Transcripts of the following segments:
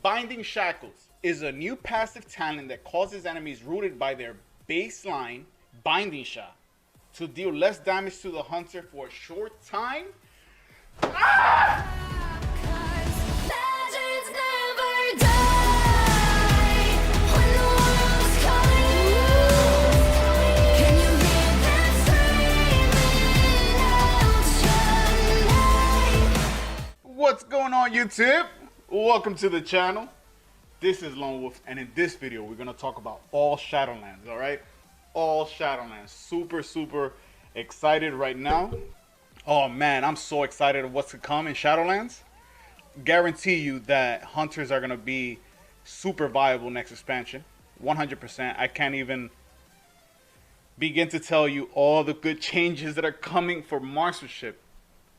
Binding Shackles is a new passive talent that causes enemies rooted by their baseline Binding Shot to deal less damage to the hunter for a short time. Ah! What's going on, YouTube? Welcome to the channel. This is Lone Wolf, and in this video we're gonna talk about all Shadowlands. All right, all Shadowlands. Super excited right now. Oh man, I'm so excited of what's to come in Shadowlands. Guarantee you that hunters are gonna be super viable next expansion, 100%. I can't even begin to tell you all the good changes that are coming for Marksmanship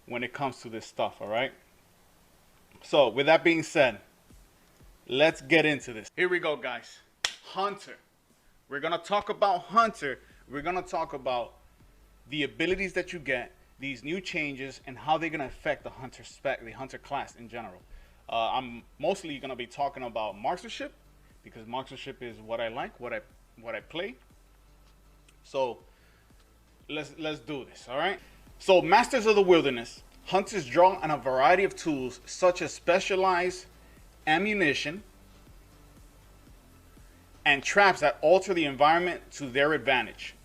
when it comes to this stuff. All right. So with that being said, let's get into this. Here we go, guys. Hunter. We're going to talk about Hunter. We're going to talk about the abilities that you get, these new changes, and how they're going to affect the Hunter spec, the Hunter class in general. I'm mostly going to be talking about Marksmanship, because Marksmanship is what I like, what I play. So let's do this, all right? So Masters of the Wilderness. Hunters draw on a variety of tools such as specialized ammunition and traps that alter the environment to their advantage.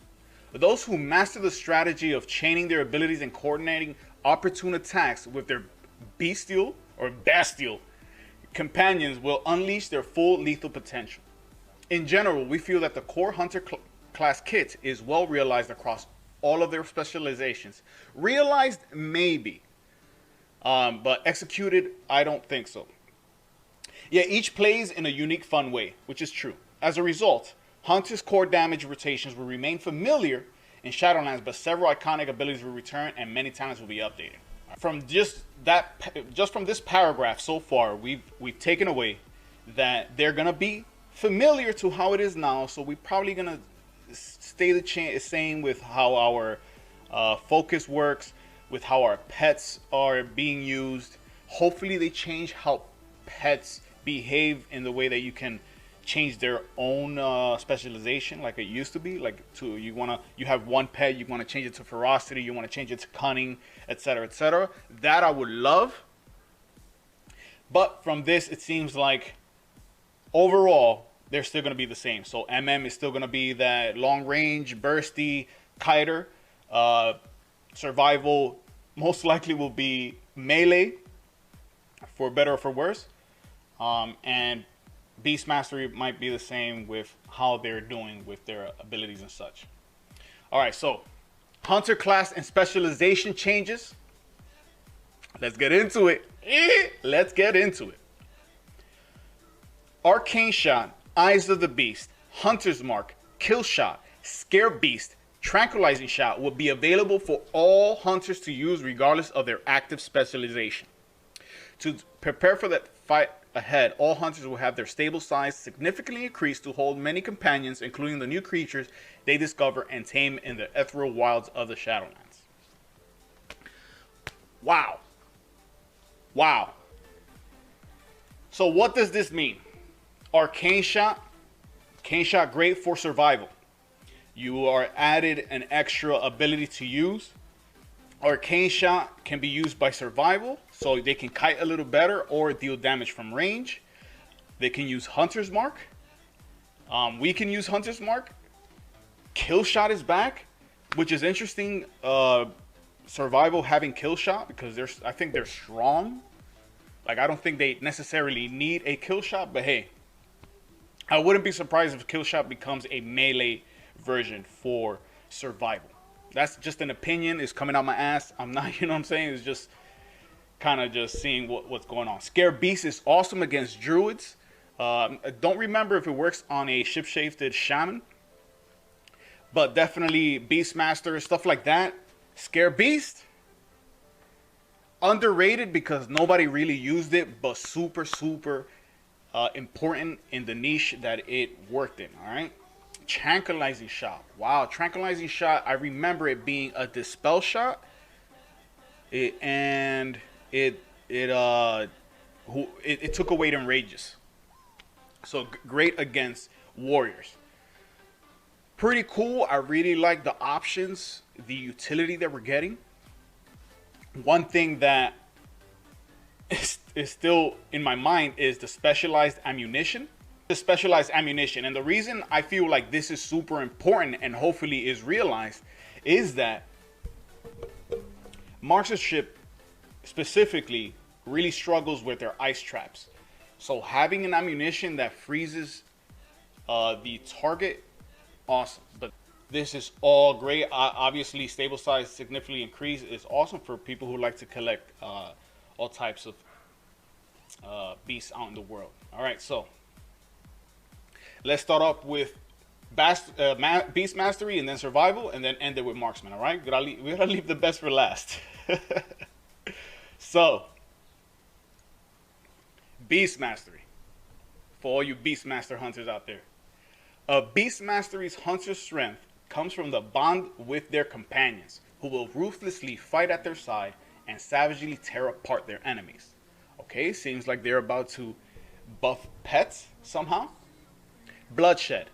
Those who master the strategy of chaining their abilities and coordinating opportune attacks with their bestial companions will unleash their full lethal potential. In general, we feel that the core Hunter class kit is well realized across all of their specializations. Realized, maybe. But executed, I don't think so. Yet each plays in a unique, fun way, which is true. As a result, Hunter's core damage rotations will remain familiar in Shadowlands, but several iconic abilities will return and many talents will be updated. From just from this paragraph so far, we've taken away that they're gonna be familiar to how it is now. So we're probably gonna stay the same with how our focus works, with how our pets are being used. Hopefully they change how pets behave in the way that you can change their own specialization, like it used to be. Like you have one pet, you want to change it to ferocity, you want to change it to cunning, etc., etc. That I would love. But from this, it seems like overall they're still going to be the same. So MM is still going to be that long range, bursty, kiter. Survival most likely will be melee, for better or for worse. And Beastmaster might be the same with how they're doing with their abilities and such. All right, so Hunter class and specialization changes. Let's get into it. Let's get into it. Arcane Shot, Eyes of the Beast, Hunter's Mark, Kill Shot, Scare Beast, Tranquilizing Shot will be available for all hunters to use regardless of their active specialization. To prepare for that fight ahead, all hunters will have their stable size significantly increased to hold many companions, including the new creatures they discover and tame in the ethereal wilds of the Shadowlands. Wow. Wow. So what does this mean? Arcane Shot. Arcane Shot, great for survival. You are added an extra ability to use. Arcane Shot can be used by survival, so they can kite a little better or deal damage from range. They can use Hunter's Mark. We can use Hunter's Mark. Kill Shot is back, which is interesting. Survival having Kill Shot, because I think they're strong. Like, I don't think they necessarily need a Kill Shot, but hey, I wouldn't be surprised if Kill Shot becomes a melee version for survival. That's just an opinion. It's coming out my ass. I'm not, you know what I'm saying? It's just kind of just seeing what's going on. Scare Beast is awesome against druids. I don't remember if it works on a ship-shaped shaman, but definitely Beastmaster, stuff like that. Scare Beast, underrated because nobody really used it, but super important in the niche that it worked in. All right. Tranquilizing Shot. Wow, Tranquilizing Shot. I remember it being a dispel shot. It took away them rages. So great against warriors. Pretty cool. I really like the options, the utility that we're getting. One thing that is still in my mind is the specialized ammunition. The specialized ammunition. And the reason I feel like this is super important and hopefully is realized is that Marksmanship specifically really struggles with their ice traps. So having an ammunition that freezes the target, awesome. But this is all great. Obviously, stable size significantly increased is awesome for people who like to collect all types of beasts out in the world. All right, so let's start up with beast mastery and then survival, and then end it with marksman. All right, we gotta leave the best for last. So, beast mastery for all you beastmaster hunters out there. A beast mastery's hunter strength comes from the bond with their companions, who will ruthlessly fight at their side and savagely tear apart their enemies. Okay, seems like they're about to buff pets somehow. Bloodshed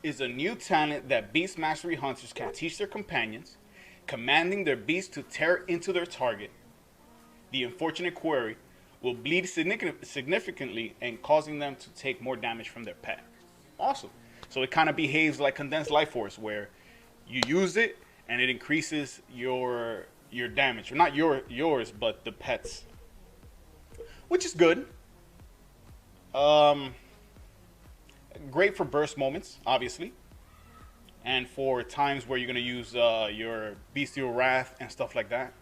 is a new talent that beast mastery hunters can teach their companions, commanding their beast to tear into their target. The unfortunate quarry will bleed significantly and causing them to take more damage from their pet. Awesome. So it kind of behaves like condensed life force, where you use it and it increases your damage. Or not yours, but the pet's, which is good. Great for burst moments, obviously, and for times where you're gonna use your bestial wrath and stuff like that.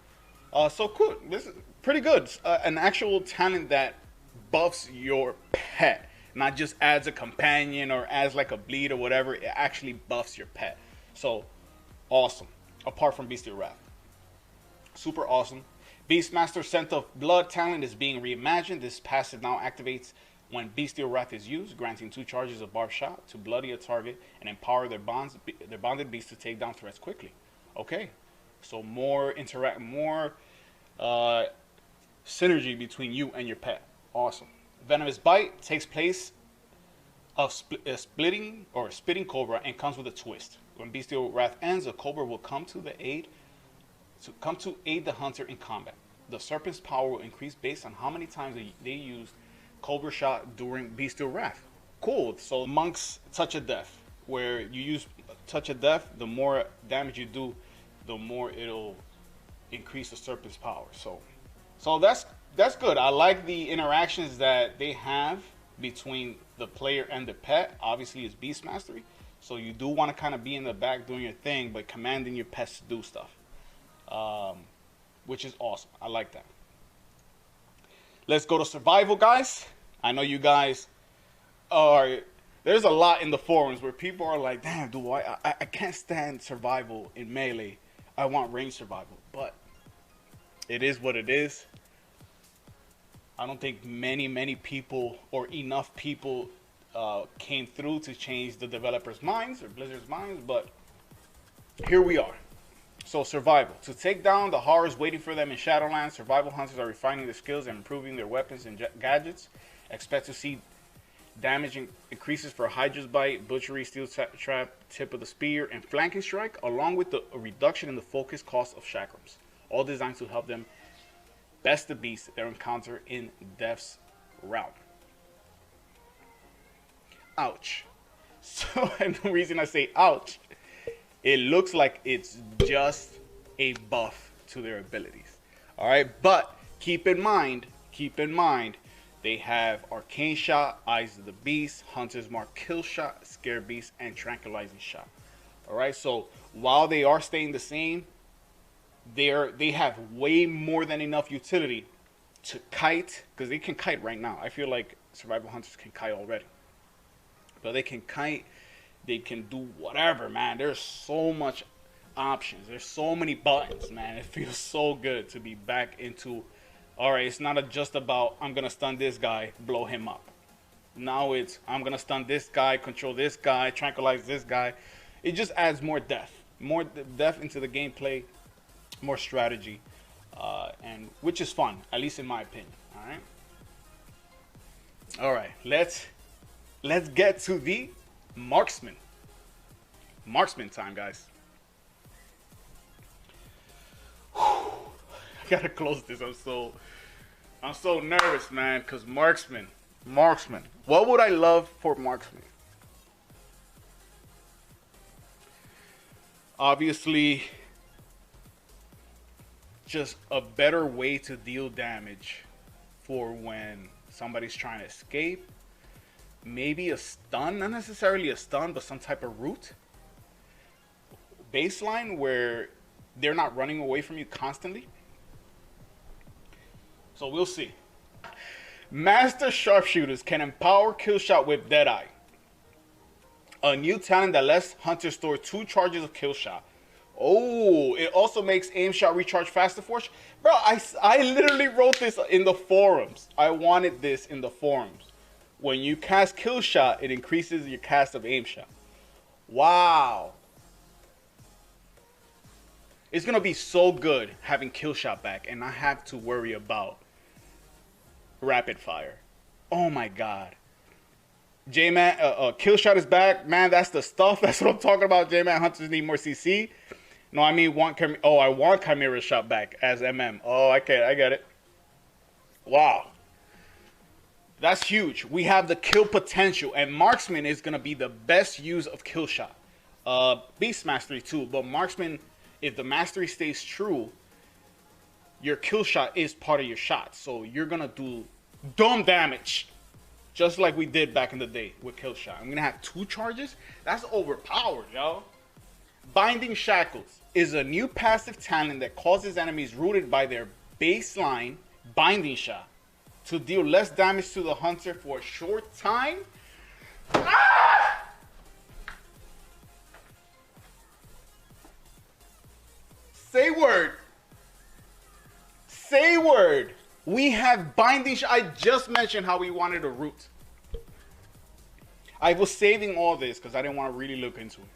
So cool. This is pretty good. An actual talent that buffs your pet, not just adds a companion or adds like a bleed or whatever. It actually buffs your pet. So awesome. Apart from bestial wrath, super awesome. Beastmaster Scent of Blood talent is being reimagined. This passive now activates when bestial wrath is used, granting 2 charges of barbed shot to bloody a target and empower their bonded beast to take down threats quickly. Okay, so more synergy between you and your pet. Awesome. Venomous Bite takes place of spitting cobra and comes with a twist. When bestial wrath ends, a cobra will come to aid the hunter in combat. The serpent's power will increase based on how many times they used cobra shot during bestial wrath. Cool. So monk's touch of death, where you use touch of death, the more damage you do, the more it'll increase the serpent's power. So that's good. I like the interactions that they have between the player and the pet. Obviously, it's beast mastery, so you do want to kind of be in the back doing your thing, but commanding your pets to do stuff, which is awesome. I like that. Let's go to survival, guys. I know you guys are. There's a lot in the forums where people are like, "Damn, I can't stand survival in melee. I want range survival." But it is what it is. I don't think many people or enough people came through to change the developers' minds or Blizzard's minds, but here we are. So survival. To take down the horrors waiting for them in Shadowlands, survival hunters are refining their skills and improving their weapons and gadgets. Expect to see damage increases for Hydra's Bite, Butchery, Steel Trap, Tip of the Spear, and Flanking Strike, along with a reduction in the focus cost of chakrams. All designed to help them best the beast they encounter in Death's realm. Ouch. So, and the reason I say ouch, it looks like it's just a buff to their abilities. All right, but keep in mind, they have Arcane Shot, Eyes of the Beast, Hunter's Mark, Kill Shot, Scare Beast, and Tranquilizing Shot. All right, so while they are staying the same, they have way more than enough utility to kite, because they can kite right now. I feel like survival hunters can kite already, but they can kite. They can do whatever, man. There's so much options. There's so many buttons, man. It feels so good to be back into, all right, it's not just about I'm going to stun this guy, blow him up. Now it's I'm going to stun this guy, control this guy, tranquilize this guy. It just adds more depth into the gameplay, more strategy, and which is fun, at least in my opinion. All right, let's let's get to the marksman. Marksman time, guys. I gotta close this. I'm so nervous, man, because marksman. What would I love for marksman? Obviously, just a better way to deal damage for when somebody's trying to escape. Maybe a stun, not necessarily a stun, but some type of route. Baseline where they're not running away from you constantly. So we'll see. Master sharpshooters can empower kill shot with Deadeye. A new talent that lets hunters store 2 charges of kill shot. Oh, it also makes aim shot recharge faster for you. Bro, I literally wrote this in the forums. I wanted this in the forums. When you cast kill shot, it increases your cast of aim shot. Wow. It's going to be so good having kill shot back and not have to worry about rapid fire. Oh my god. J-Man, kill shot is back. Man, that's the stuff. That's what I'm talking about. J-Man hunters need more CC. No, I mean, I want Chimera shot back as MM. Oh, okay, I get it. Wow. That's huge. We have the kill potential, and Marksman is going to be the best use of kill shot. Beast Mastery too, but Marksman, if the mastery stays true, your kill shot is part of your shot. So you're going to do dumb damage, just like we did back in the day with kill shot. I'm going to have 2 charges? That's overpowered, yo. Binding Shackles is a new passive talent that causes enemies rooted by their baseline binding shot to deal less damage to the hunter for a short time. Ah! Say word. Say word. We have binding shot. I just mentioned how we wanted a root. I was saving all this because I didn't want to really look into it.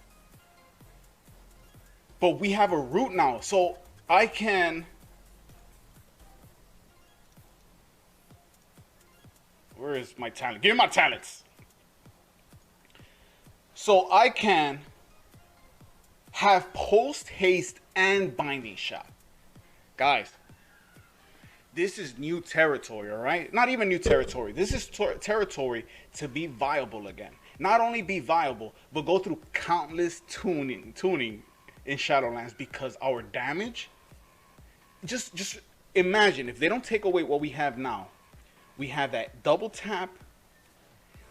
But we have a root now, so I can... Where is my talent? Give me my talents. So I can have post haste and binding shot. Guys, this is new territory, all right? Not even new territory. This is territory to be viable again. Not only be viable, but go through countless tuning in Shadowlands, because our damage, just imagine if they don't take away what we have now. We have that double tap,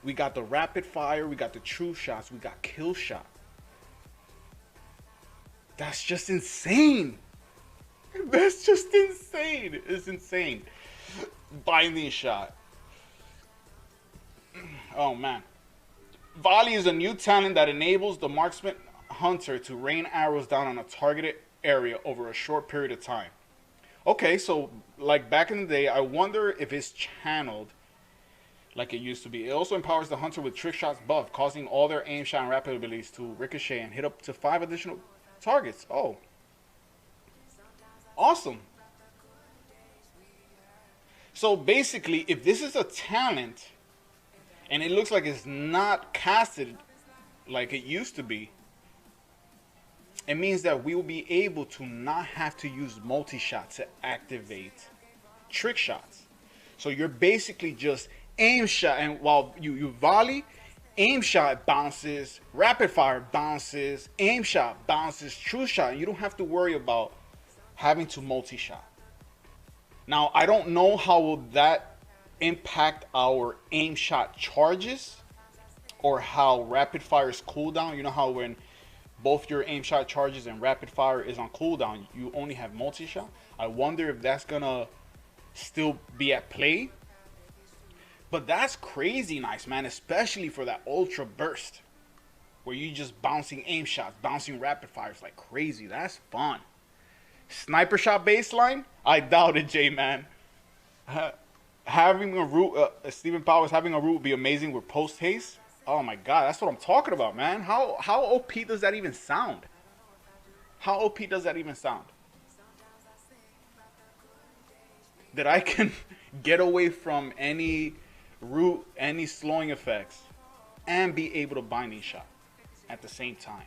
we got the rapid fire, we got the true shots, we got kill shot. That's just insane. That's just insane. It's insane. Binding shot. Oh man. Volley is a new talent that enables the marksman hunter to rain arrows down on a targeted area over a short period of time. Okay, so like back in the day, I wonder if it's channeled like it used to be. It also empowers the hunter with trick shots buff, causing all their aim shot and rapid abilities to ricochet and hit up to 5 additional targets. Oh, awesome. So basically, if this is a talent and it looks like it's not casted like it used to be, it means that we will be able to not have to use multi-shot to activate trick shots. So you're basically just aim shot, and while you volley, aim shot bounces, rapid fire bounces, aim shot bounces, true shot. You don't have to worry about having to multi-shot. Now, I don't know how will that impact our aim shot charges or how rapid fire's cooldown. You know how when both your aim shot charges and rapid fire is on cooldown, you only have multi-shot. I wonder if that's gonna still be at play. But that's crazy nice, man, especially for that ultra burst where you just bouncing aim shots, bouncing rapid fires like crazy. That's fun. Sniper shot baseline? I doubt it, J-Man. Having a root, Stephen Powers having a root would be amazing with post haste. Oh my god, that's what I'm talking about, man. How OP does that even sound? How OP does that even sound? That I can get away from any root, any slowing effects. and be able to binding shot at the same time.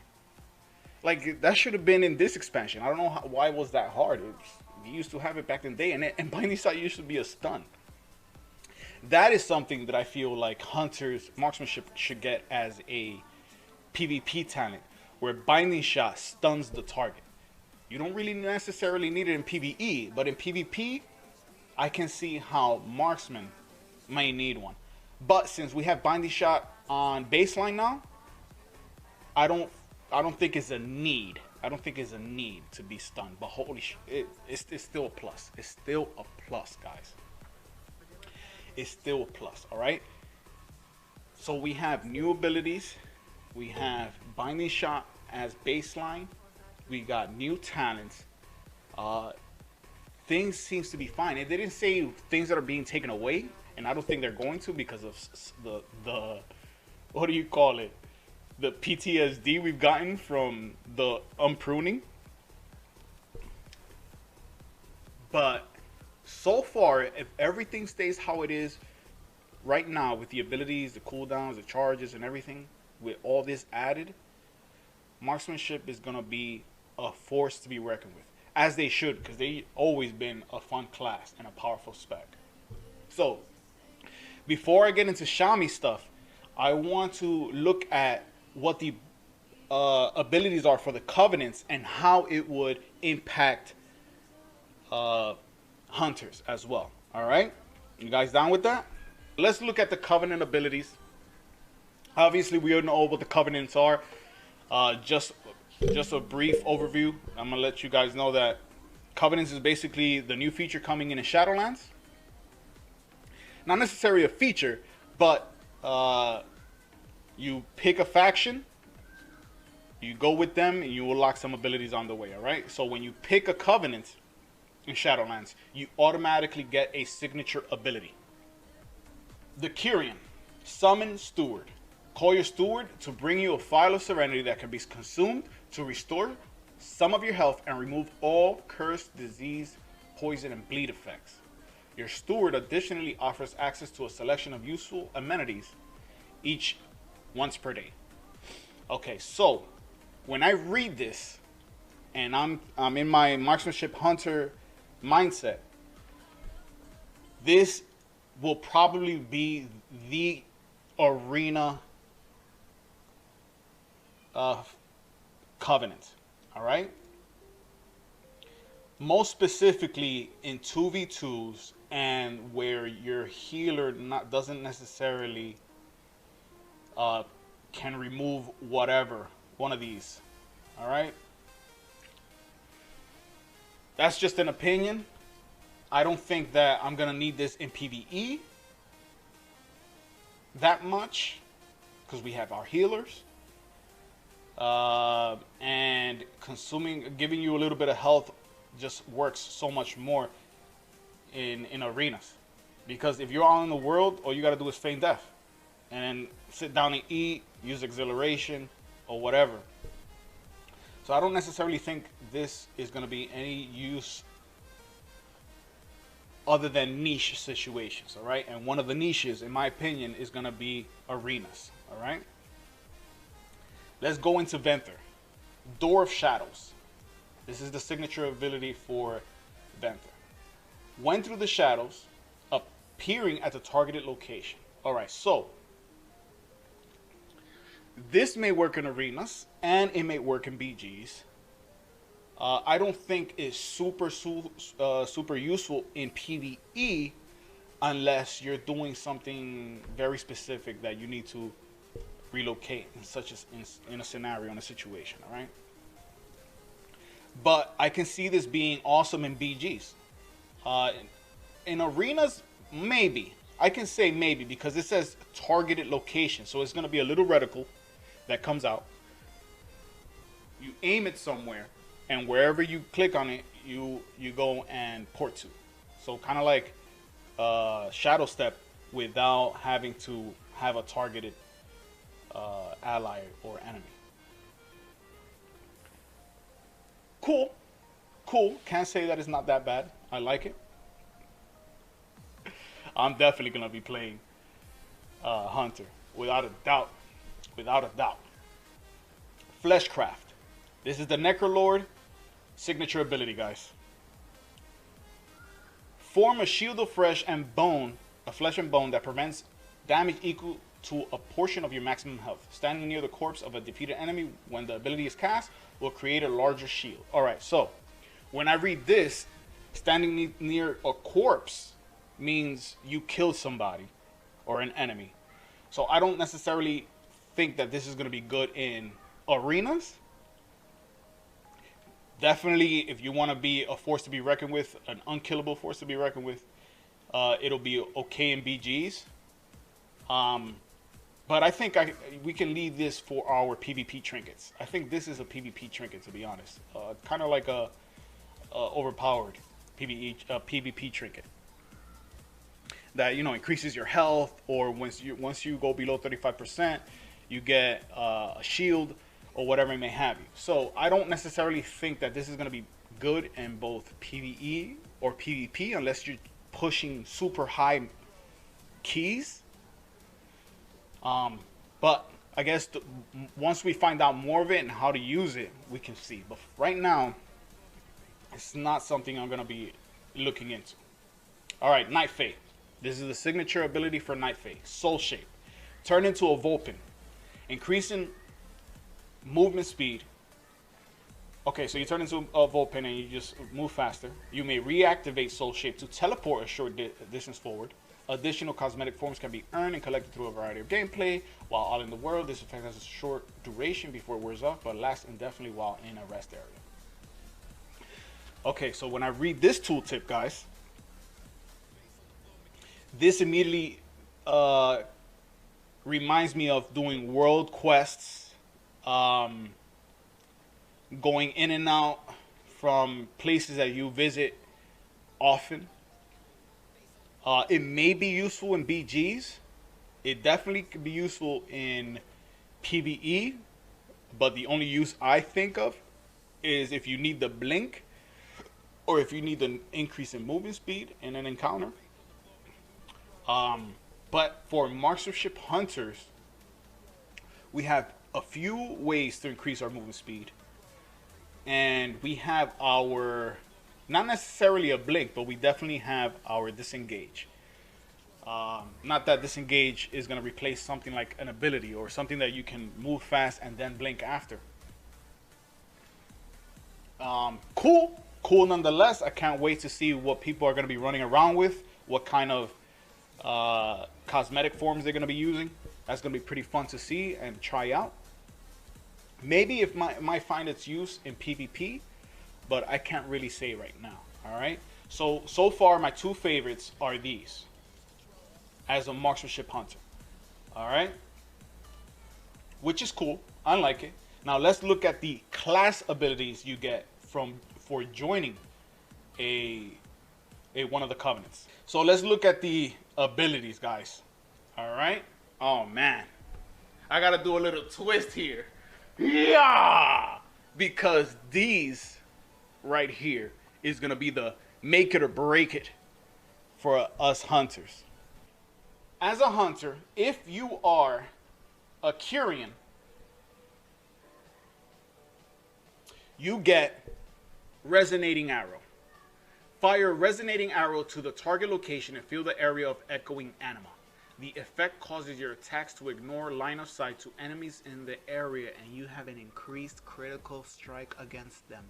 Like, that should have been in this expansion. I don't know why it was that hard. We used to have it back in the day, and binding shot used to be a stun. That is something that I feel like hunters marksmanship should get as a PvP talent, where binding shot stuns the target. You don't really necessarily need it in PvE, but in PvP, I can see how marksman may need one. But since we have binding shot on baseline now, I don't think it's a need. I don't think it's a need to be stunned. But holy shit, it's still a plus. It's still a plus, guys. It's still a plus, all right? So we have new abilities. We have binding shot as baseline. We got new talents. Things seems to be fine. It didn't say things that are being taken away, and I don't think they're going to because of the what do you call it? The PTSD we've gotten from the unpruning. But so far, if everything stays how it is right now with the abilities, the cooldowns, the charges, and everything, with all this added, marksmanship is going to be a force to be reckoned with. As they should, because they've always been a fun class and a powerful spec. So, before I get into Shami stuff, I want to look at what the abilities are for the Covenants and how it would impact hunters as well. Alright? You guys down with that? Let's look at the Covenant abilities. Obviously, we all know what the Covenants are. Just a brief overview. I'm going to let you guys know that Covenants is basically the new feature coming in Shadowlands. Not necessarily a feature, but you pick a faction, you go with them, and you unlock some abilities on the way, alright? So when you pick a Covenant in Shadowlands, you automatically get a signature ability. The Kyrian, Summon Steward. Call your steward to bring you a file of serenity that can be consumed to restore some of your health and remove all curse, disease, poison, and bleed effects. Your steward additionally offers access to a selection of useful amenities each once per day. Okay, so when I read this and I'm in my marksmanship hunter mindset, this will probably be the arena Covenant, all right? Most specifically in 2v2s and where your healer doesn't necessarily can remove whatever one of these, all right? That's just an opinion. I don't think that I'm gonna need this in PvE that much because we have our healers. And giving you a little bit of health just works so much more in arenas. Because if you're out in the world, all you gotta do is feign death. And then sit down and eat, use exhilaration, or whatever. So I don't necessarily think this is gonna be any use other than niche situations, alright? And one of the niches, in my opinion, is gonna be arenas, alright? Let's go into Venthyr. Door of Shadows. This is the signature ability for Venthyr. When through the shadows, appearing at the targeted location. Alright, so this may work in arenas and it may work in BGs. I don't think it's super useful in PvE unless you're doing something very specific that you need to relocate, such as in a scenario, in a situation, all right? But I can see this being awesome in BGs. In arenas, maybe. I can say maybe because it says targeted location. So it's going to be a little reticle that comes out. You aim it somewhere, and wherever you click on it, you go and port to. So kind of like Shadow Step without having to have a targeted ally or enemy. Cool. Can't say that it's not that bad. I like it. I'm definitely gonna be playing Hunter without a doubt. without a doubt. Fleshcraft. This is the Necrolord signature ability, guys. Form a shield of flesh and bone that prevents damage equal to a portion of your maximum health. Standing near the corpse of a defeated enemy when the ability is cast will create a larger shield. Alright, so when I read this, standing near a corpse means you killed somebody or an enemy. So I don't necessarily think that this is going to be good in arenas. Definitely, if you want to be a force to be reckoned with, an unkillable force to be reckoned with, it'll be okay in BGs. But I think we can leave this for our PvP trinkets. I think this is a PvP trinket, to be honest. Kind of like a overpowered PvP trinket that, you know, increases your health, or once you go below 35%, you get a shield or whatever it may have you. So I don't necessarily think that this is going to be good in both PvE or PvP unless you're pushing super high keys. But I guess once we find out more of it and how to use it, we can see. But right now, it's not something I'm going to be looking into. All right, Night Fae. This is the signature ability for Night Fae. Soul Shape. Turn into a Vulpin. Increasing movement speed. Okay, so you turn into a Vulpin and you just move faster. You may reactivate Soul Shape to teleport a short distance forward. Additional cosmetic forms can be earned and collected through a variety of gameplay. While out in the world, this effect has a short duration before it wears off, but lasts indefinitely while in a rest area. Okay, so when I read this tooltip, guys, this immediately reminds me of doing world quests, going in and out from places that you visit often. It may be useful in BGs. It definitely could be useful in PvE, but the only use I think of is if you need the blink, or if you need the increase in movement speed in an encounter. But for marksmanship hunters, we have a few ways to increase our movement speed. And we have our, not necessarily a blink, but we definitely have our disengage. Not that disengage is going to replace something like an ability or something that you can move fast and then blink after. Cool nonetheless. I can't wait to see what people are going to be running around with, what kind of cosmetic forms they're going to be using. That's going to be pretty fun to see and try out. Maybe it might find its use in PvP, but I can't really say right now. All right. So far, my two favorites are these as a marksmanship hunter. All right. Which is cool. I like it. Now let's look at the class abilities you get for joining one of the covenants. So let's look at the abilities, guys. All right. Oh man, I gotta do a little twist here. Yeah, because these right here is gonna be the make it or break it for us hunters. As a hunter, if you are a Curian, you get resonating arrow. Fire a resonating arrow to the target location and feel the area of echoing anima. The effect causes your attacks to ignore line of sight to enemies in the area, and you have an increased critical strike against them.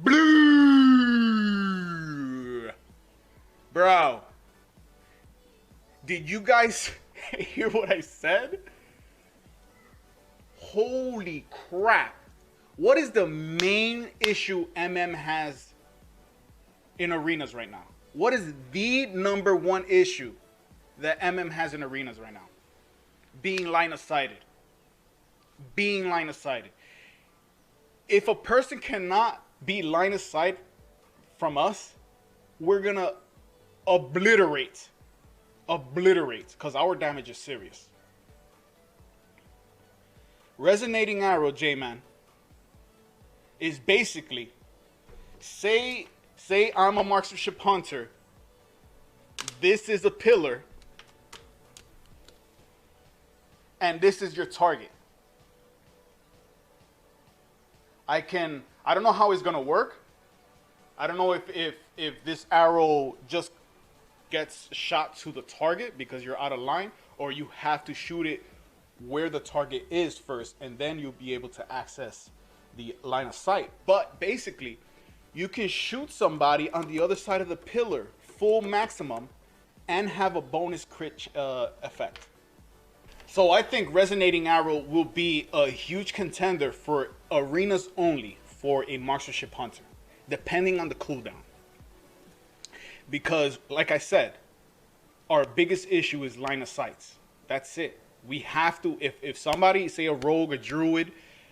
Blue! Bro, did you guys hear what I said? Holy crap. What is the main issue MM has in arenas right now? What is the number one issue that MM has in arenas right now? Being line of sighted. Being line of sighted. If a person cannot be line of sight from us, we're gonna obliterate, because our damage is serious. Resonating arrow, J-Man, is basically, say I'm a marksmanship hunter. This is a pillar and this is your target. I don't know how it's gonna work. I don't know if this arrow just gets shot to the target because you're out of line, or you have to shoot it where the target is first, and then you'll be able to access the line of sight. But basically, you can shoot somebody on the other side of the pillar, full maximum, and have a bonus crit effect. So I think Resonating Arrow will be a huge contender for arenas only for a Marksmanship Hunter, depending on the cooldown. Because, like I said, our biggest issue is line of sights. That's it. We have to, if somebody, say a rogue, a druid,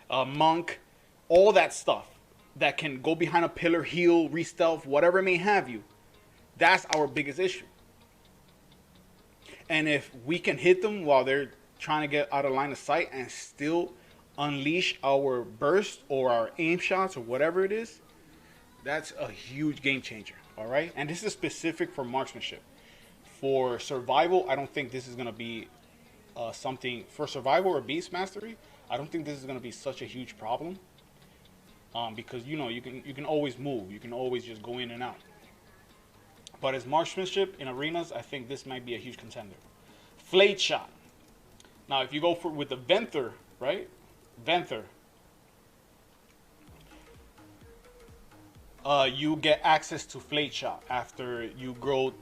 a monk, all that stuff that can go behind a pillar, heal, re-stealth, whatever it may have you, that's our biggest issue. And if we can hit them while they're trying to get out of line of sight and still unleash our burst or our aim shots or whatever it is, that's a huge game changer. All right, and this is specific for marksmanship. For survival, I don't think this is going to be something for survival or beast mastery. I don't think this is going to be such a huge problem, because you can always move. You can always just go in and out. But as marksmanship in arenas, I think this might be a huge contender. Flayed Shot. Now, if you go with the Venther, right? Venther. You get access to Flayed Shot after you grow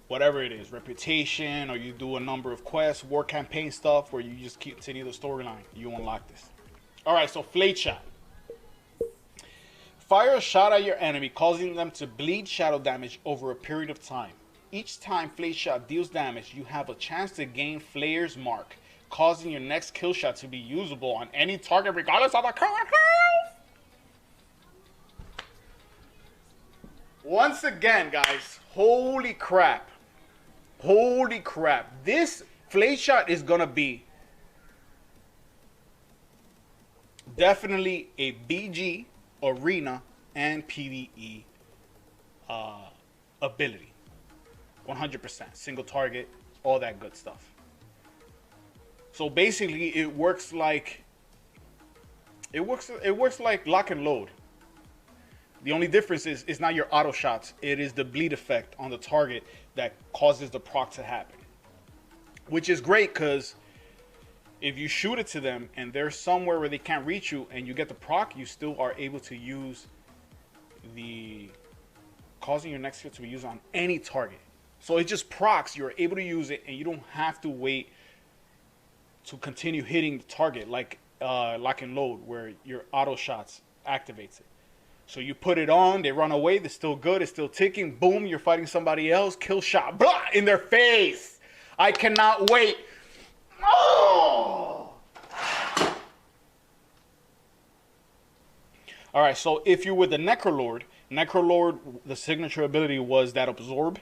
whatever it is, reputation, or you do a number of quests, war campaign stuff, where you just keep continue the storyline. You unlock this. All right, so Flayed Shot. Fire a shot at your enemy, causing them to bleed shadow damage over a period of time. Each time Flayed Shot deals damage, you have a chance to gain Flayer's Mark, causing your next kill shot to be usable on any target regardless of the current health. Once again, guys, holy crap. Holy crap. This Flayed Shot is going to be definitely a BG, arena, and PvE ability. 100%. Single target, all that good stuff. So basically, it works like lock and load. The only difference is it's not your auto shots. It is the bleed effect on the target that causes the proc to happen. Which is great, because if you shoot it to them and they're somewhere where they can't reach you and you get the proc, you still are able to use the causing your next hit to be used on any target. So it just procs. You're able to use it and you don't have to wait to continue hitting the target like lock and load, where your auto shots activates it. So you put it on, they run away, they're still good, it's still ticking, boom, you're fighting somebody else, kill shot, blah, in their face. I cannot wait. Oh! All right, so if you're with the Necrolord, the signature ability was that Absorb.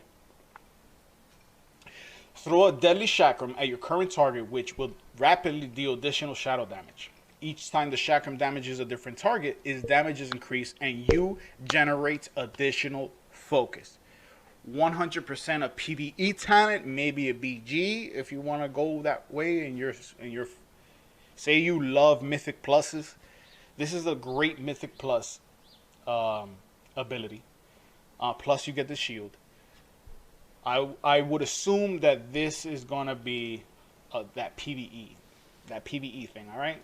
Throw a deadly chakram at your current target, which will rapidly deal additional shadow damage. Each time the chakram damages a different target, its damage is increased and you generate additional focus. 100% a PvE talent, maybe a BG if you want to go that way. And you're say you love Mythic Pluses, this is a great Mythic Plus ability. Plus you get the shield. I would assume that this is gonna be that PvE thing. All right.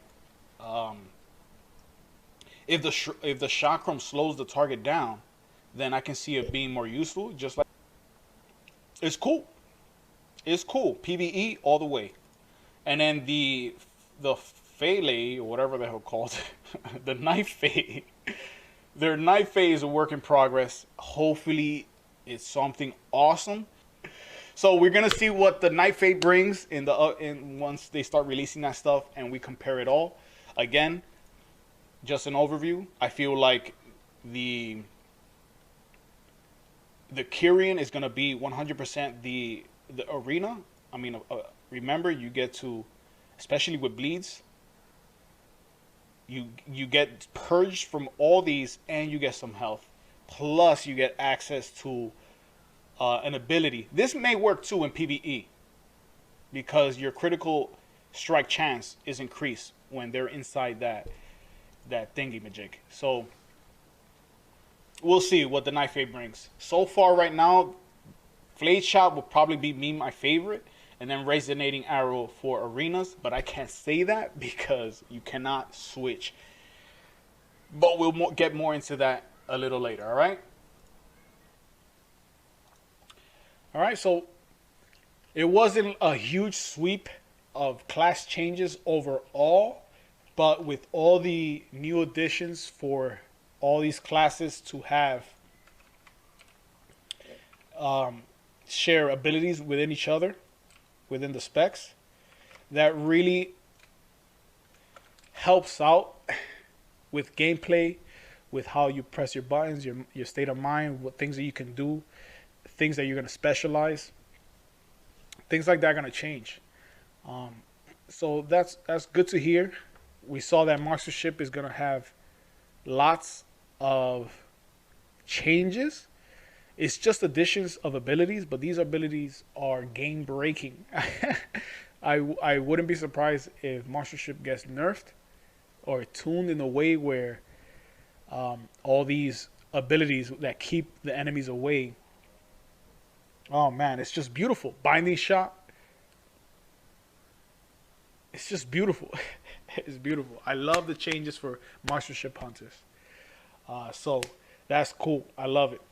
If the chakram slows the target down, then I can see it being more useful. Just like it's cool. PvE all the way. And then the Phalay, or whatever the hell called the Knife Fae. Their Knife Fae is a work in progress. Hopefully it's something awesome. So we're gonna see what the Knife Fae brings in once they start releasing that stuff and we compare it all. Again, just an overview. I feel like the Kyrian is going to be 100% the arena. I mean, remember, you get to, especially with bleeds, you get purged from all these and you get some health. Plus, you get access to an ability. This may work too in PvE. because your critical strike chance is increased when they're inside that thingy majig. So we'll see what the Knife Aid brings. So far right now, Flayed Shot will probably be my favorite, and then Resonating Arrow for arenas, but I can't say that because you cannot switch. But we'll get more into that a little later, all right? All right, so it wasn't a huge sweep of class changes overall, but with all the new additions for all these classes to have share abilities within each other, within the specs, that really helps out with gameplay, with how you press your buttons, your state of mind, what things that you can do, things that you're going to specialize. Things like that are going to change. So that's good to hear. We saw that Marksmanship is going to have lots of changes. It's just additions of abilities, but these abilities are game breaking. I wouldn't be surprised if Marksmanship gets nerfed or tuned in a way where all these abilities that keep the enemies away. Oh man, it's just beautiful. Binding Shot. It's just beautiful. It's beautiful. I love the changes for Marksmanship hunters. So that's cool. I love it.